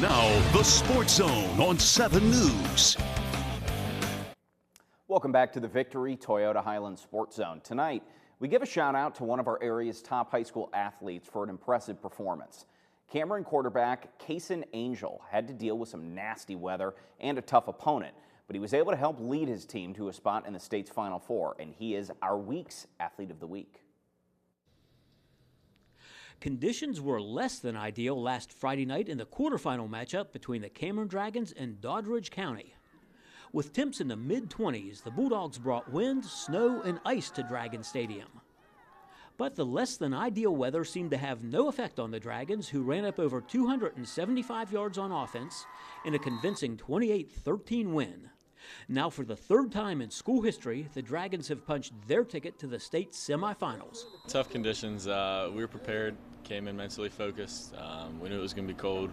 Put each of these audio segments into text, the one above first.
Now, the Sports Zone on 7 News. Welcome back to the Victory Toyota Highland Sports Zone. Tonight, we give a shout out to one of our area's top high school athletes for an impressive performance. Cameron quarterback Kason had to deal with some nasty weather and a tough opponent, but he was able to help lead his team to a spot in the state's Final Four, and he is our week's Athlete of the Week. Conditions were less than ideal last Friday night in the quarterfinal matchup between the Cameron Dragons and Doddridge County. With temps in the mid-20s, the Bulldogs brought wind, snow, and ice to Dragon Stadium. But the less than ideal weather seemed to have no effect on the Dragons, who ran up over 275 yards on offense in a convincing 28-13 win. Now, for the third time in school history, the Dragons have punched their ticket to the state semifinals. Tough conditions. We were prepared, came in mentally focused. We knew it was going to be cold.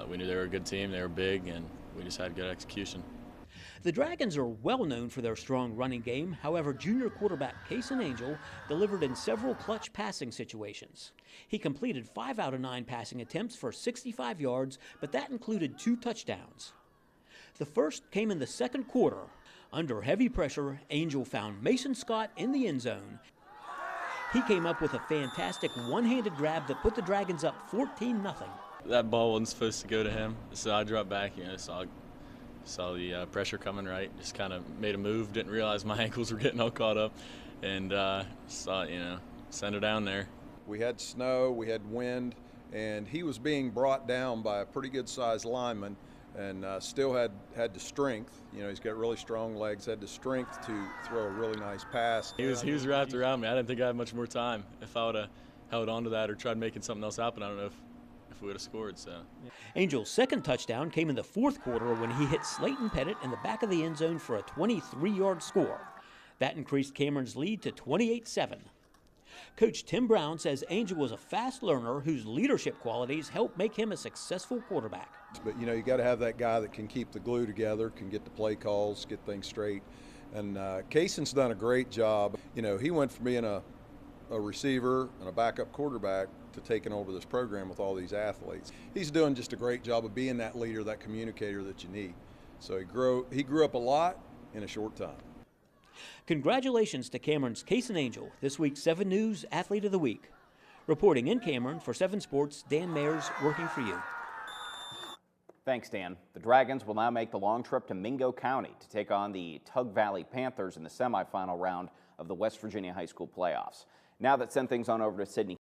We knew they were a good team, they were big, and we just had good execution. The Dragons are well known for their strong running game. However, junior quarterback Kason delivered in several clutch passing situations. He completed 5 out of 9 passing attempts for 65 yards, but that included 2 touchdowns. The first came in the second quarter. Under heavy pressure, Angel found Mason Scott in the end zone. He came up with a fantastic one-handed grab that put the Dragons up 14-0. That ball wasn't supposed to go to him, so I dropped back, saw the pressure coming right, just kind of made a move, didn't realize my ankles were getting all caught up, and sent it down there. We had snow, we had wind, and he was being brought down by a pretty good-sized lineman, and still had the strength. He's got really strong legs, had the strength to throw a really nice pass. He was wrapped around me. I didn't think I had much more time. If I would have held on to that or tried making something else happen, I don't know if we would have scored. So Angel's second touchdown came in the fourth quarter when he hit Slayton Pettit in the back of the end zone for a 23-yard score. That increased Cameron's lead to 28-7. Coach Tim Brown says Angel was a fast learner whose leadership qualities helped make him a successful quarterback. But you got to have that guy that can keep the glue together, can get the play calls, get things straight. And Kason's done a great job. He went from being a receiver and a backup quarterback to taking over this program with all these athletes. He's doing just a great job of being that leader, that communicator that you need. So he grew up a lot in a short time. Congratulations to Cameron's Kason, this week's 7 News Athlete of the Week. Reporting in Cameron for 7 Sports, Dan Mayers working for you. Thanks, Dan. The Dragons will now make the long trip to Mingo County to take on the Tug Valley Panthers in the semifinal round of the West Virginia High School playoffs. Now that send things on over to Sydney